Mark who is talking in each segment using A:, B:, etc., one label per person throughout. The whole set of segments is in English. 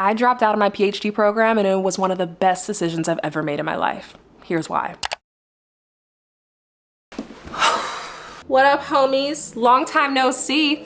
A: I dropped out of my PhD program and it was one of the best decisions I've ever made in my life. Here's why. What up, homies? Long time no see.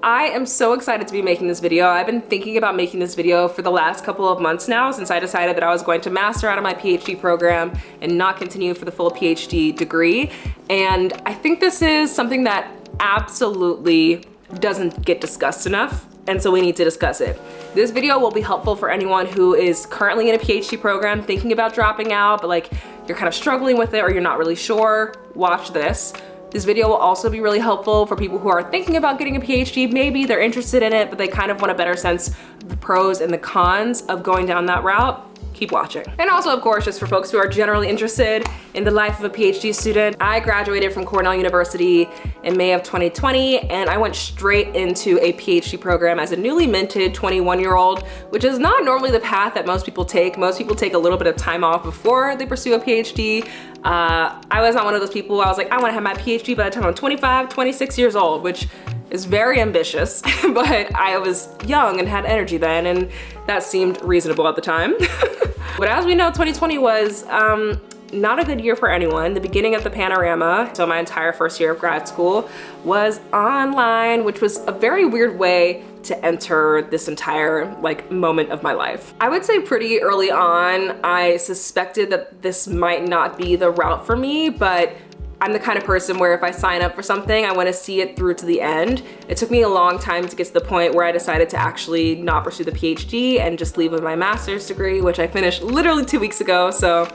A: I am so excited to be making this video. I've been thinking about making this video for the last couple of months now since I decided that I was going to master out of my PhD program and not continue for the full PhD degree. And I think this is something that absolutely doesn't get discussed enough, and so we need to discuss it. This video will be helpful for anyone who is currently in a PhD program thinking about dropping out, but like you're kind of struggling with it or you're not really sure. Watch this. This video will also be really helpful for people who are thinking about getting a PhD. Maybe they're interested in it, but they kind of want a better sense of the pros and the cons of going down that route. Keep watching. And also, of course, just for folks who are generally interested in the life of a PhD student, I graduated from Cornell University in May of 2020, and I went straight into a PhD program as a newly minted 21-year-old, which is not normally the path that most people take. Most people take a little bit of time off before they pursue a PhD. I was not one of those people. I was like, I want to have my PhD by the time I'm 25, 26 years old, which is very ambitious, but I was young and had energy then, and that seemed reasonable at the time. But as we know, 2020 was not a good year for anyone. The beginning of the panorama, so my entire first year of grad school, was online, which was a very weird way to enter this entire moment of my life. I would say pretty early on, I suspected that this might not be the route for me, but I'm the kind of person where if I sign up for something, I want to see it through to the end. It took me a long time to get to the point where I decided to actually not pursue the PhD and just leave with my master's degree, which I finished literally 2 weeks ago, so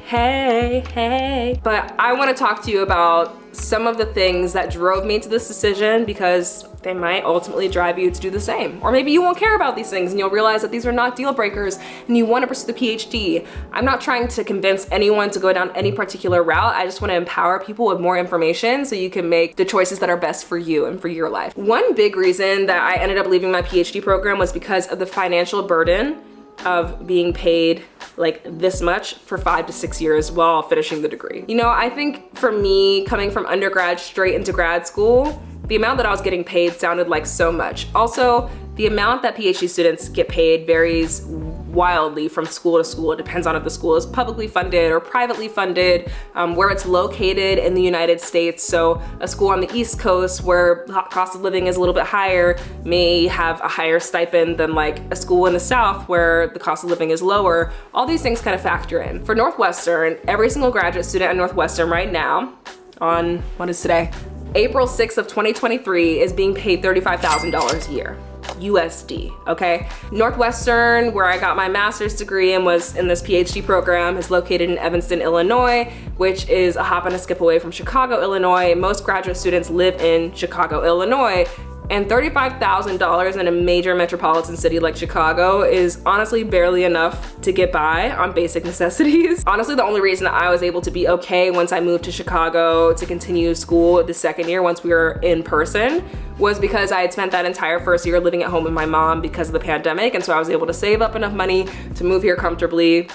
A: hey. But I want to talk to you about some of the things that drove me to this decision, because they might ultimately drive you to do the same. Or maybe you won't care about these things and you'll realize that these are not deal breakers and you want to pursue the PhD. I'm not trying to convince anyone to go down any particular route. I just want to empower people with more information so you can make the choices that are best for you and for your life. One big reason that I ended up leaving my PhD program was because of the financial burden of being paid like this much for 5 to 6 years while finishing the degree. You know, I think for me, coming from undergrad straight into grad school, the amount that I was getting paid sounded like so much. Also, the amount that PhD students get paid varies wildly from school to school. It depends on if the school is publicly funded or privately funded, where it's located in the United States. So a school on the East Coast where cost of living is a little bit higher may have a higher stipend than like a school in the South where the cost of living is lower. All these things kind of factor in. For Northwestern, every single graduate student at Northwestern right now, on, what is today? April 6th of 2023 is being paid $35,000 a year. USD, okay? Northwestern, where I got my master's degree and was in this PhD program, is located in Evanston, Illinois, which is a hop and a skip away from Chicago, Illinois. Most graduate students live in Chicago, Illinois, and $35,000 in a major metropolitan city like Chicago is honestly barely enough to get by on basic necessities. Honestly, the only reason that I was able to be okay once I moved to Chicago to continue school the second year once we were in person was because I had spent that entire first year living at home with my mom because of the pandemic, and so I was able to save up enough money to move here comfortably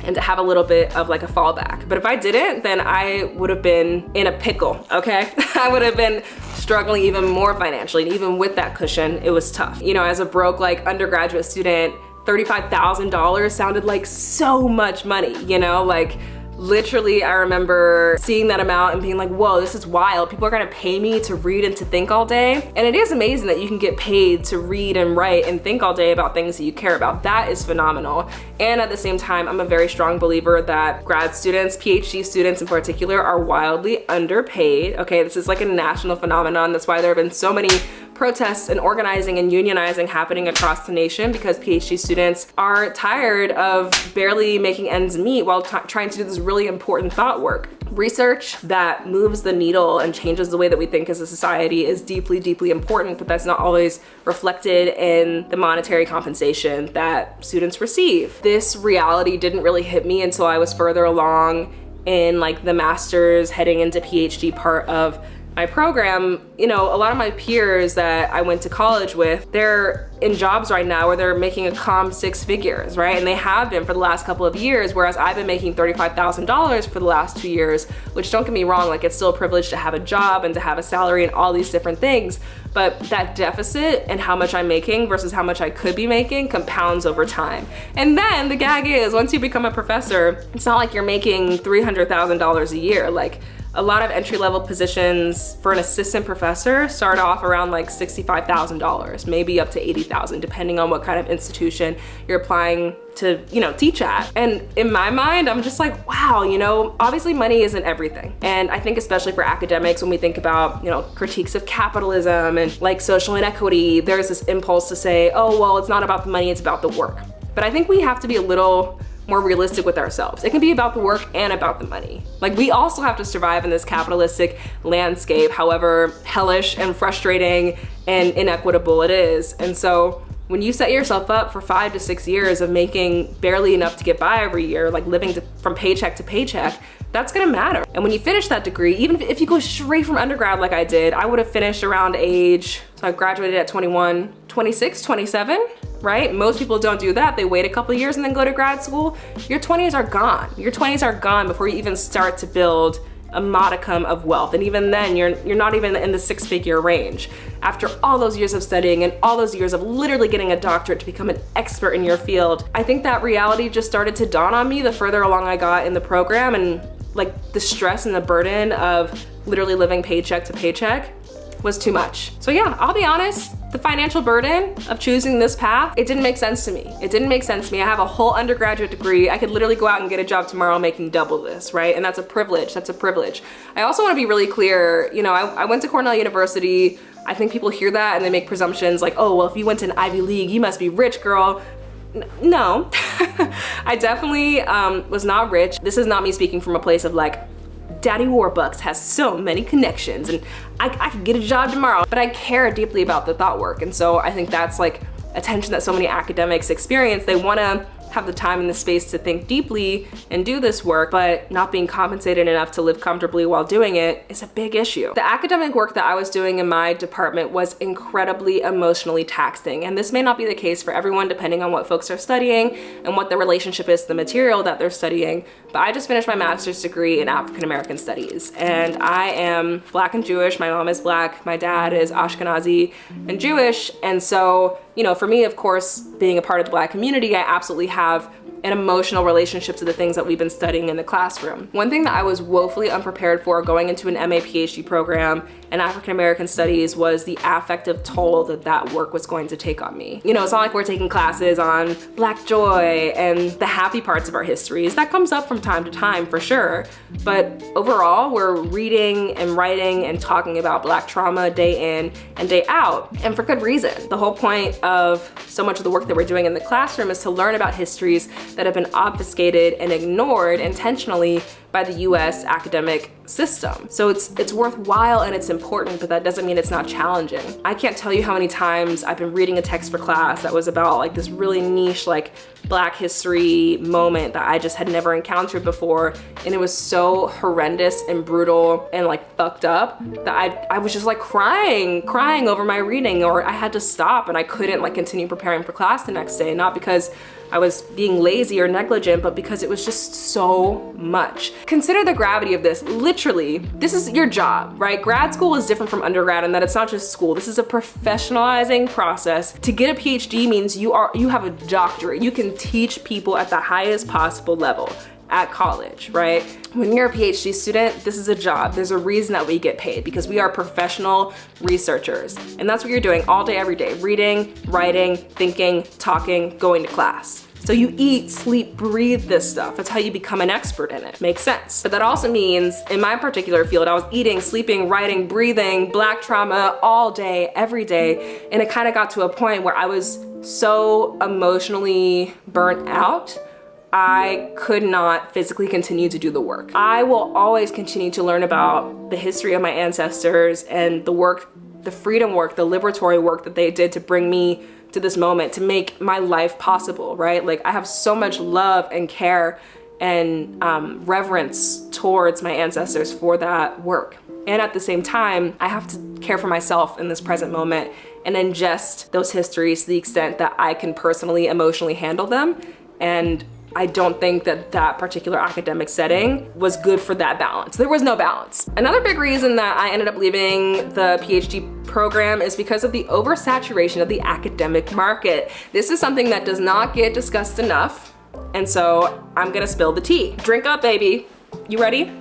A: and to have a little bit of like a fallback. But if I didn't, then I would have been in a pickle, okay? I would have been struggling even more financially, and even with that cushion, it was tough. You know, as a broke like undergraduate student, $35,000 sounded like so much money, you know? Like literally, I remember seeing that amount and being like, whoa, this is wild. People are gonna pay me to read and to think all day. And it is amazing that you can get paid to read and write and think all day about things that you care about. That is phenomenal. And at the same time, I'm a very strong believer that grad students, PhD students in particular, are wildly underpaid. Okay, this is like a national phenomenon. That's why there have been so many protests and organizing and unionizing happening across the nation, because PhD students are tired of barely making ends meet while trying to do this really important thought work. Research that moves the needle and changes the way that we think as a society is deeply, deeply important, but that's not always reflected in the monetary compensation that students receive. This reality didn't really hit me until I was further along in like the master's heading into PhD part of my program, you know, a lot of my peers that I went to college with, they're in jobs right now where they're making a calm 6 figures, right? And they have been for the last couple of years, whereas I've been making $35,000 for the last 2 years, which, don't get me wrong, like, it's still a privilege to have a job and to have a salary and all these different things. But that deficit and how much I'm making versus how much I could be making compounds over time. And then the gag is, once you become a professor, it's not like you're making $300,000 a year. Like, a lot of entry-level positions for an assistant professor start off around like $65,000, maybe up to $80,000, depending on what kind of institution you're applying to, you know, teach at. And in my mind, I'm just like, wow, you know, obviously money isn't everything. And I think especially for academics, when we think about, you know, critiques of capitalism and like social inequity, there's this impulse to say, oh, well, it's not about the money, it's about the work. But I think we have to be a little more realistic with ourselves. It can be about the work and about the money. Like, we also have to survive in this capitalistic landscape, however hellish and frustrating and inequitable it is. And so when you set yourself up for 5 to 6 years of making barely enough to get by every year, like living from paycheck to paycheck, that's gonna matter. And when you finish that degree, even if you go straight from undergrad like I did, I would have finished around age, so I graduated at 21, 26, 27, right? Most people don't do that. They wait a couple of years and then go to grad school. Your 20s are gone. Your 20s are gone before you even start to build a modicum of wealth. And even then, you're not even in the 6-figure range. After all those years of studying and all those years of literally getting a doctorate to become an expert in your field, I think that reality just started to dawn on me the further along I got in the program, and like the stress and the burden of literally living paycheck to paycheck was too much. So yeah, I'll be honest, the financial burden of choosing this path, it didn't make sense to me. It didn't make sense to me. I have a whole undergraduate degree. I could literally go out and get a job tomorrow making double this, right? And that's a privilege, that's a privilege. I also wanna be really clear, you know, I went to Cornell University. I think people hear that and they make presumptions like, oh, well, if you went to an Ivy League, you must be rich, girl. No, I definitely was not rich. This is not me speaking from a place of like, Daddy Warbucks has so many connections and I could get a job tomorrow, but I care deeply about the thought work. And so I think that's like a tension that so many academics experience. They wanna have the time and the space to think deeply and do this work, but not being compensated enough to live comfortably while doing it is a big issue. The academic work that I was doing in my department was incredibly emotionally taxing, and this may not be the case for everyone depending on what folks are studying and what the relationship is to the material that they're studying, but I just finished my master's degree in African American studies, and I am Black and Jewish. My mom is Black, my dad is Ashkenazi and Jewish, and so, you know, for me, of course, being a part of the Black community, I absolutely have an emotional relationship to the things that we've been studying in the classroom. One thing that I was woefully unprepared for going into an MA PhD program in African American studies was the affective toll that that work was going to take on me. You know, it's not like we're taking classes on Black joy and the happy parts of our histories. That comes up from time to time for sure, but overall, we're reading and writing and talking about Black trauma day in and day out, and for good reason. The whole point of so much of the work that we're doing in the classroom is to learn about histories that have been obfuscated and ignored intentionally by the US academic system. So it's worthwhile and it's important, but that doesn't mean it's not challenging. I can't tell you how many times I've been reading a text for class that was about like this really niche like Black history moment that I just had never encountered before, and it was so horrendous and brutal and like fucked up that I was just like crying over my reading, or I had to stop and I couldn't like continue preparing for class the next day, not because I was being lazy or negligent, but because it was just so much. Consider the gravity of this. Literally, this is your job, right? Grad school is different from undergrad in that it's not just school. This is a professionalizing process. To get a PhD means you have a doctorate. You can teach people at the highest possible level at college, right? When you're a PhD student, this is a job. There's a reason that we get paid, because we are professional researchers. And that's what you're doing all day, every day. Reading, writing, thinking, talking, going to class. So you eat, sleep, breathe this stuff. That's how you become an expert in it. Makes sense. But that also means, in my particular field, I was eating, sleeping, writing, breathing, Black trauma all day, every day. And it kind of got to a point where I was so emotionally burnt out, I could not physically continue to do the work. I will always continue to learn about the history of my ancestors and the work, the freedom work, the liberatory work that they did to bring me to this moment, to make my life possible, right? Like, I have so much love and care and reverence towards my ancestors for that work. And at the same time, I have to care for myself in this present moment and ingest those histories to the extent that I can personally, emotionally handle them. And I don't think that that particular academic setting was good for that balance. There was no balance. Another big reason that I ended up leaving the PhD program is because of the oversaturation of the academic market. This is something that does not get discussed enough. And so I'm gonna spill the tea. Drink up, baby. You ready?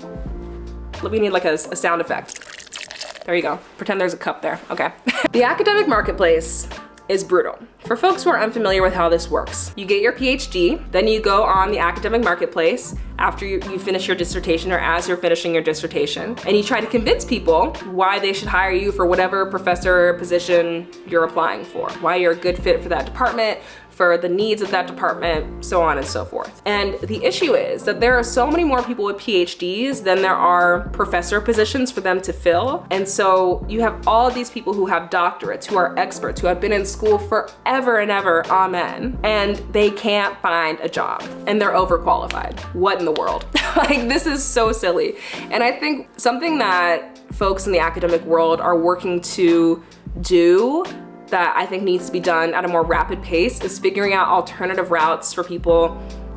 A: We need like a sound effect. There you go. Pretend there's a cup there. Okay. The academic marketplace is brutal. For folks who are unfamiliar with how this works, you get your PhD, then you go on the academic marketplace after you finish your dissertation or as you're finishing your dissertation, and you try to convince people why they should hire you for whatever professor position you're applying for, why you're a good fit for that department, for the needs of that department, so on and so forth. And the issue is that there are so many more people with PhDs than there are professor positions for them to fill. And so you have all of these people who have doctorates, who are experts, who have been in school forever and ever, amen, and they can't find a job and they're overqualified. What in the world? Like, this is so silly. And I think something that folks in the academic world are working to do that I think needs to be done at a more rapid pace is figuring out alternative routes for people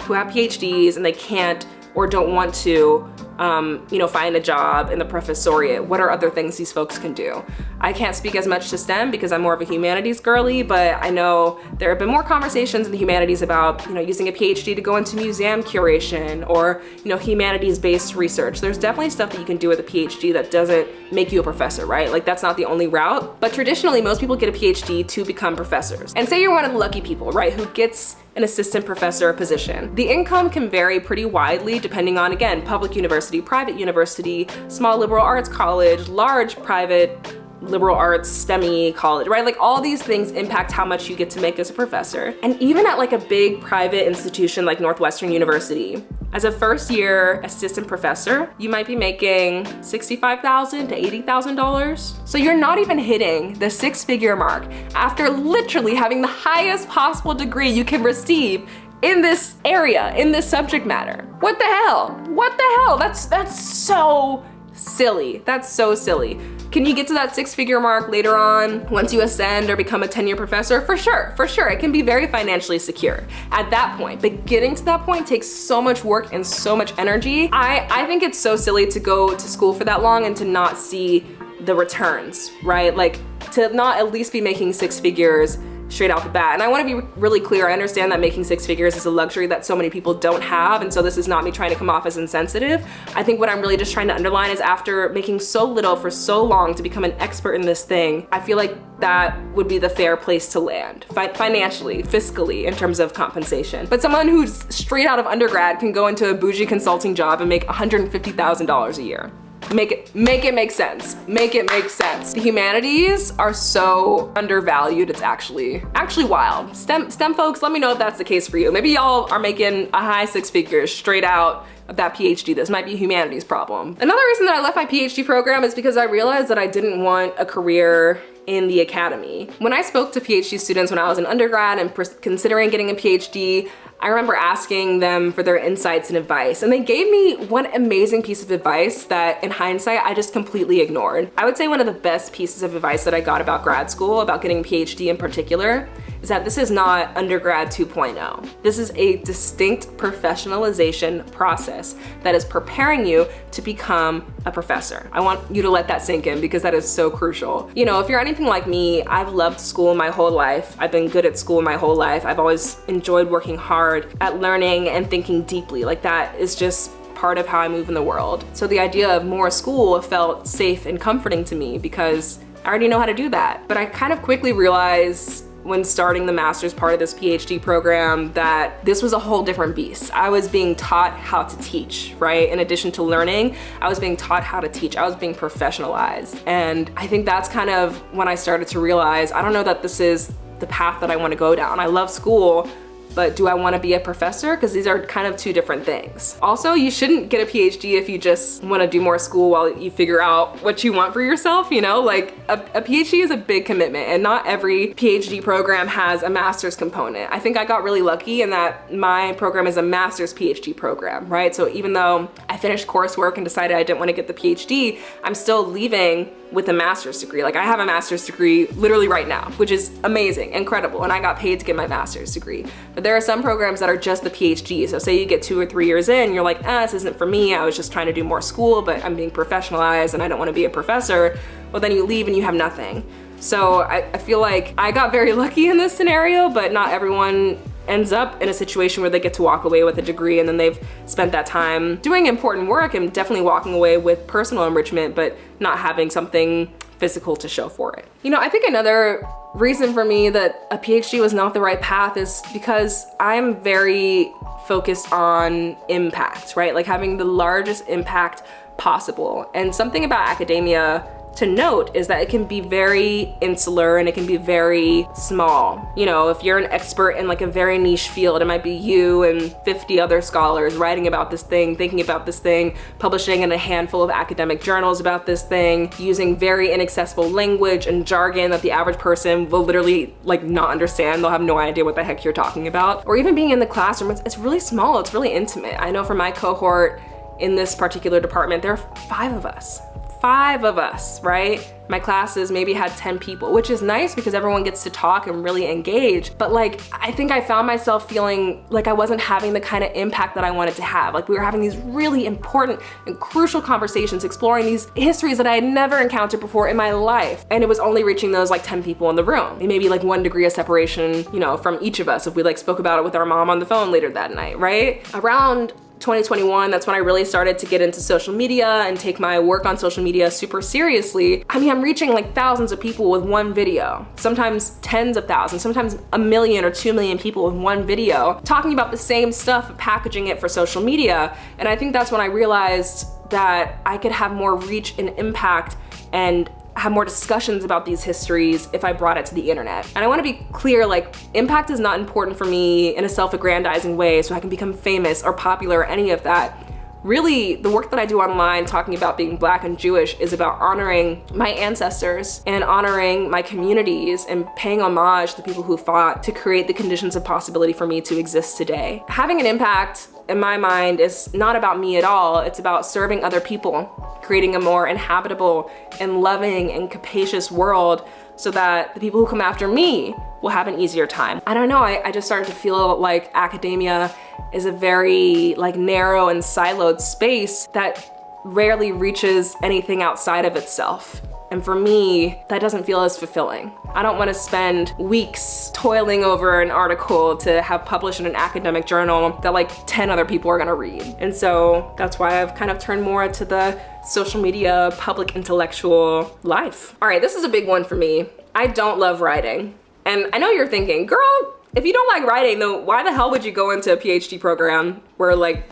A: who have PhDs and they can't or don't want to find a job in the professoriate. What are other things these folks can do? I can't speak as much to STEM because I'm more of a humanities girly, but I know there have been more conversations in the humanities about using a PhD to go into museum curation or humanities-based research. There's definitely stuff that you can do with a PhD that doesn't make you a professor, right? Like, that's not the only route. But traditionally, most people get a PhD to become professors. And say you're one of the lucky people, right, who gets an assistant professor position. The income can vary pretty widely depending on, again, public university, private university, small liberal arts college, large private liberal arts STEM-y college, right? Like, all these things impact how much you get to make as a professor. And even at like a big private institution like Northwestern University, as a first year assistant professor, you might be making $65,000 to $80,000. So you're not even hitting the six-figure mark after literally having the highest possible degree you can receive in this area, in this subject matter. What the hell? What the hell? That's so silly. That's so silly. Can you get to that six-figure mark later on once you ascend or become a tenure professor? For sure. It can be very financially secure at that point, but getting to that point takes so much work and so much energy. I think it's so silly to go to school for that long and to not see the returns, right? Like, to not at least be making six figures straight off the bat. And I want to be really clear. I understand that making six figures is a luxury that so many people don't have. And so this is not me trying to come off as insensitive. I think what I'm really just trying to underline is after making so little for so long to become an expert in this thing, I feel like that would be the fair place to land financially, fiscally, in terms of compensation. But someone who's straight out of undergrad can go into a bougie consulting job and make $150,000 a year. Make it make sense. Make it make sense. The humanities are so undervalued, it's actually wild. STEM folks, let me know if that's the case for you. Maybe y'all are making a high six figures straight out of that PhD. This might be a humanities problem. Another reason that I left my PhD program is because I realized that I didn't want a career in the academy. When I spoke to PhD students when I was an undergrad and considering getting a PhD, I remember asking them for their insights and advice, and they gave me one amazing piece of advice that in hindsight, I just completely ignored. I would say one of the best pieces of advice that I got about grad school, about getting a PhD in particular, is that this is not undergrad 2.0. This is a distinct professionalization process that is preparing you to become a professor. I want you to let that sink in because that is so crucial. If you're anything like me, I've loved school my whole life. I've been good at school my whole life. I've always enjoyed working hard at learning and thinking deeply. Like, that is just part of how I move in the world. So the idea of more school felt safe and comforting to me because I already know how to do that. But I kind of quickly realized when starting the master's part of this PhD program that this was a whole different beast. I was being taught how to teach, right? In addition to learning, I was being taught how to teach. I was being professionalized. And I think that's kind of when I started to realize, I don't know that this is the path that I want to go down. I love school, but do I want to be a professor? Because these are kind of two different things. Also, you shouldn't get a PhD if you just want to do more school while you figure out what you want for yourself, you know? Like a PhD is a big commitment, and not every PhD program has a master's component. I think I got really lucky in that my program is a master's PhD program, right? So even though I finished coursework and decided I didn't want to get the PhD, I'm still leaving with a master's degree. Like I have a master's degree literally right now, which is amazing, incredible, and I got paid to get my master's degree. But there are some programs that are just the PhD. So say you get 2 or 3 years in, you're like, this isn't for me. I was just trying to do more school, but I'm being professionalized and I don't want to be a professor. Well, then you leave and you have nothing. So I feel like I got very lucky in this scenario, but not everyone ends up in a situation where they get to walk away with a degree and then they've spent that time doing important work and definitely walking away with personal enrichment, but not having something physical to show for it. You know, I think another reason for me that a PhD was not the right path is because I'm very focused on impact, right? Like having the largest impact possible. And something about academia to note is that it can be very insular and it can be very small. You know, if you're an expert in like a very niche field, it might be you and 50 other scholars writing about this thing, thinking about this thing, publishing in a handful of academic journals about this thing, using very inaccessible language and jargon that the average person will literally like not understand. They'll have no idea what the heck you're talking about. Or even being in the classroom, it's really small, it's really intimate. I know for my cohort in this particular department, there are 5 of us. 5 of us, right? My classes maybe had 10 people, which is nice because everyone gets to talk and really engage. But like, I think I found myself feeling like I wasn't having the kind of impact that I wanted to have. Like we were having these really important and crucial conversations, exploring these histories that I had never encountered before in my life. And it was only reaching those like 10 people in the room. Maybe like 1 degree of separation, you know, from each of us if we like spoke about it with our mom on the phone later that night, right? Around 2021, that's when I really started to get into social media and take my work on social media super seriously. I mean, I'm reaching like thousands of people with one video, sometimes tens of thousands, sometimes 1 million or 2 million people with one video, talking about the same stuff, packaging it for social media. And I think that's when I realized that I could have more reach and impact and have more discussions about these histories if I brought it to the internet. And I wanna be clear, like, impact is not important for me in a self-aggrandizing way so I can become famous or popular or any of that. Really, the work that I do online talking about being Black and Jewish is about honoring my ancestors and honoring my communities and paying homage to the people who fought to create the conditions of possibility for me to exist today. Having an impact, in my mind, is not about me at all. It's about serving other people, creating a more inhabitable and loving and capacious world so that the people who come after me will have an easier time. I don't know, I just started to feel like academia is a very like narrow and siloed space that rarely reaches anything outside of itself. And for me, that doesn't feel as fulfilling. I don't want to spend weeks toiling over an article to have published in an academic journal that like 10 other people are gonna read. And so that's why I've kind of turned more to the social media, public intellectual life. All right, this is a big one for me. I don't love writing. And I know you're thinking, girl, if you don't like writing, then why the hell would you go into a PhD program where like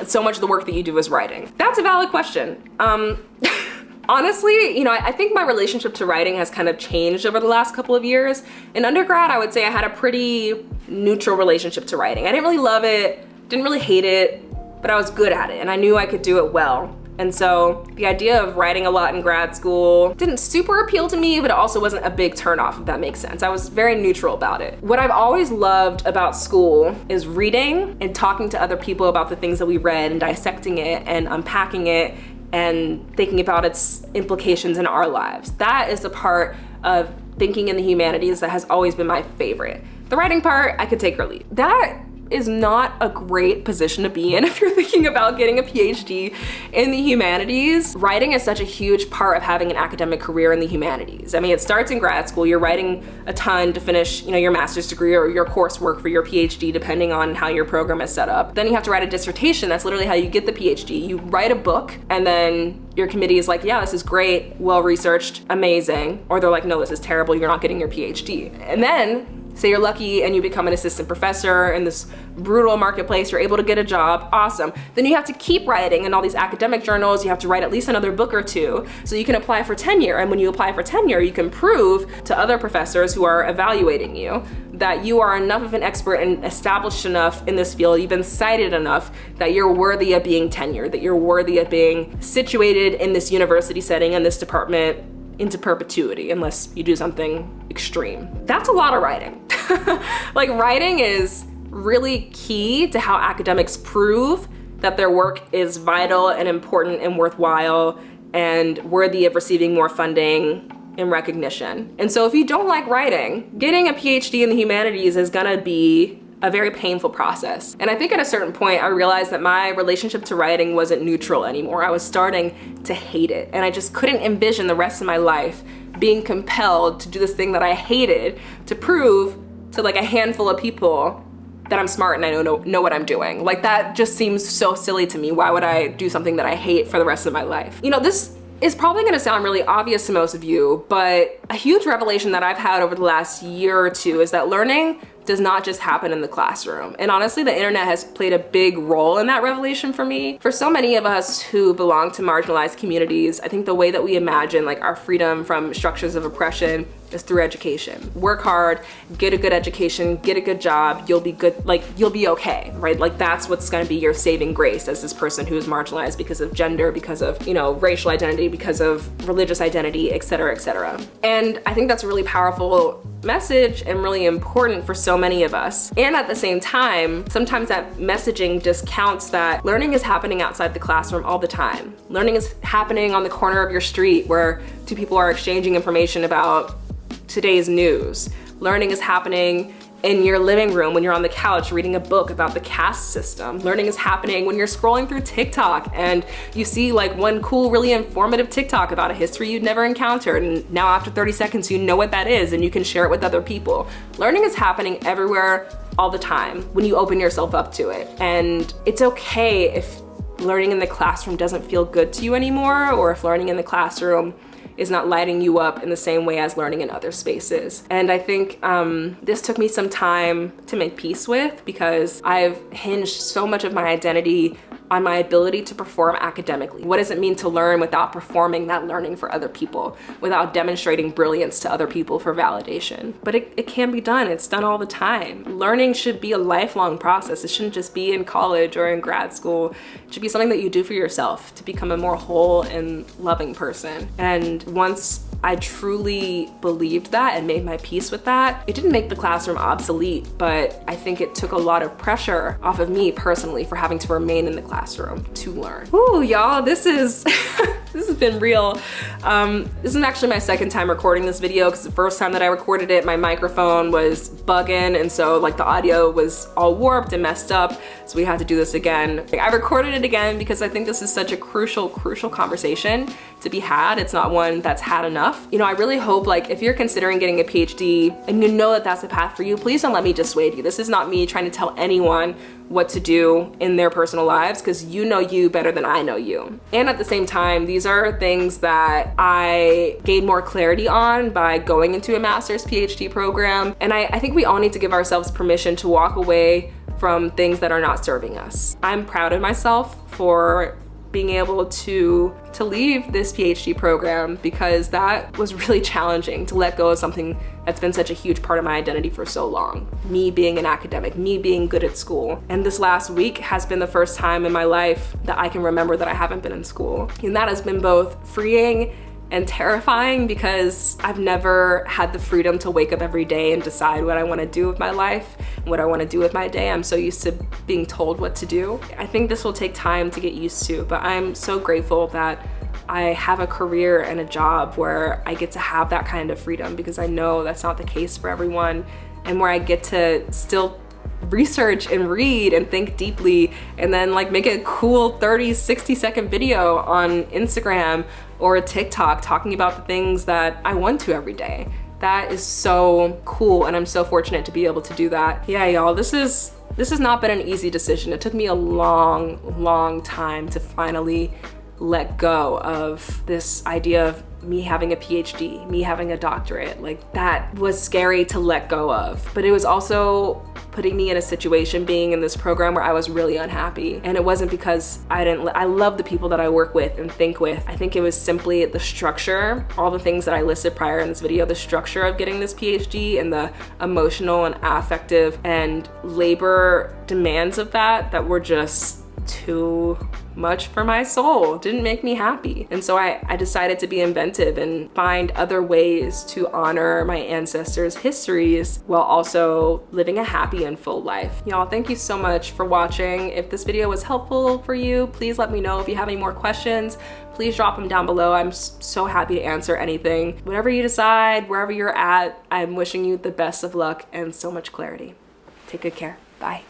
A: so much of the work that you do is writing? That's a valid question. Honestly, you know, I think my relationship to writing has kind of changed over the last couple of years. In undergrad, I would say I had a pretty neutral relationship to writing. I didn't really love it, didn't really hate it, but I was good at it and I knew I could do it well. And so the idea of writing a lot in grad school didn't super appeal to me, but it also wasn't a big turnoff, if that makes sense. I was very neutral about it. What I've always loved about school is reading and talking to other people about the things that we read and dissecting it and unpacking it and thinking about its implications in our lives. That is the part of thinking in the humanities that has always been my favorite. The writing part, I could take or leave. That is not a great position to be in if you're thinking about getting a PhD in the humanities. Writing is such a huge part of having an academic career in the humanities. I mean, it starts in grad school. You're writing a ton to finish, you know, your master's degree or your coursework for your PhD, depending on how your program is set up. Then you have to write a dissertation. That's literally how you get the PhD. You write a book and then your committee is like, yeah, this is great, well-researched, amazing. Or they're like, no, this is terrible, you're not getting your PhD. And then Say you're lucky and you become an assistant professor in this brutal marketplace, you're able to get a job, awesome. Then you have to keep writing in all these academic journals, you have to write at least another book or two so you can apply for tenure. And when you apply for tenure, you can prove to other professors who are evaluating you that you are enough of an expert and established enough in this field, you've been cited enough that you're worthy of being tenured, that you're worthy of being situated in this university setting and this department into perpetuity, unless you do something extreme. That's a lot of writing. Like, writing is really key to how academics prove that their work is vital and important and worthwhile and worthy of receiving more funding and recognition. And so if you don't like writing, getting a PhD in the humanities is gonna be a very painful process. And I think at a certain point I realized that my relationship to writing wasn't neutral anymore. I was starting to hate it, and I just couldn't envision the rest of my life being compelled to do this thing that I hated to prove to like a handful of people that I'm smart and I know what I'm doing. Like, that just seems so silly to me. Why would I do something that I hate for the rest of my life? You know, this is probably gonna sound really obvious to most of you, but a huge revelation that I've had over the last year or two is that learning does not just happen in the classroom. And honestly, the internet has played a big role in that revelation for me. For so many of us who belong to marginalized communities, I think the way that we imagine like our freedom from structures of oppression is through education. Work hard, get a good education, get a good job, you'll be good, like you'll be okay, right? Like, that's what's gonna be your saving grace as this person who is marginalized because of gender, because of, you know, racial identity, because of religious identity, et cetera, et cetera. And I think that's a really powerful message and really important for so many of us. And at the same time, sometimes that messaging discounts that learning is happening outside the classroom all the time. Learning is happening on the corner of your street where two people are exchanging information about today's news. Learning is happening in your living room when you're on the couch reading a book about the caste system. Learning is happening when you're scrolling through TikTok and you see like one cool, really informative TikTok about a history you'd never encountered, and now after 30 seconds you know what that is and you can share it with other people. Learning is happening everywhere all the time when you open yourself up to it. And it's okay if learning in the classroom doesn't feel good to you anymore, or if learning in the classroom is not lighting you up in the same way as learning in other spaces. And I think this took me some time to make peace with, because I've hinged so much of my identity on my ability to perform academically. What does it mean to learn without performing that learning for other people, without demonstrating brilliance to other people for validation? But it can be done, it's done all the time. Learning should be a lifelong process. It shouldn't just be in college or in grad school. It should be something that you do for yourself to become a more whole and loving person. And once I truly believed that and made my peace with that, it didn't make the classroom obsolete, but I think it took a lot of pressure off of me personally for having to remain in the classroom to learn. Ooh, y'all, this is, this has been real. This is actually my second time recording this video, because the first time that I recorded it, my microphone was bugging, and so like the audio was all warped and messed up, so we had to do this again. I recorded it again because I think this is such a crucial conversation to be had. It's not one that's had enough. You know, I really hope, like, if you're considering getting a PhD and you know that that's the path for you, please don't let me dissuade you. This is not me trying to tell anyone what to do in their personal lives, because you know you better than I know you. And at the same time, these are things that I gained more clarity on by going into a master's PhD program. And I think we all need to give ourselves permission to walk away from things that are not serving us. I'm proud of myself for being able to leave this PhD program, because that was really challenging, to let go of something that's been such a huge part of my identity for so long. Me being an academic, me being good at school. And this last week has been the first time in my life that I can remember that I haven't been in school. And that has been both freeing and terrifying, because I've never had the freedom to wake up every day and decide what I want to do with my life and what I want to do with my day. I'm so used to being told what to do. I think this will take time to get used to, but I'm so grateful that I have a career and a job where I get to have that kind of freedom, because I know that's not the case for everyone, and where I get to still research and read and think deeply, and then like make a cool 30-60 second video on Instagram or a TikTok talking about the things that I want to every day. That is so cool, and I'm so fortunate to be able to do that. Yeah, y'all, this has not been an easy decision. It took me a long time to finally let go of this idea of me having a PhD, me having a doctorate. Like, that was scary to let go of. But it was also putting me in a situation, being in this program, where I was really unhappy. And it wasn't because I love the people that I work with and think with. I think it was simply the structure, all the things that I listed prior in this video, the structure of getting this PhD and the emotional and affective and labor demands of that were just too much for my soul. Didn't make me happy. And so I decided to be inventive and find other ways to honor my ancestors' histories while also living a happy and full life. Y'all, thank you so much for watching. If this video was helpful for you, please let me know. If you have any more questions, please drop them down below. I'm so happy to answer anything. Whatever you decide, wherever you're at, I'm wishing you the best of luck and so much clarity. Take good care. Bye.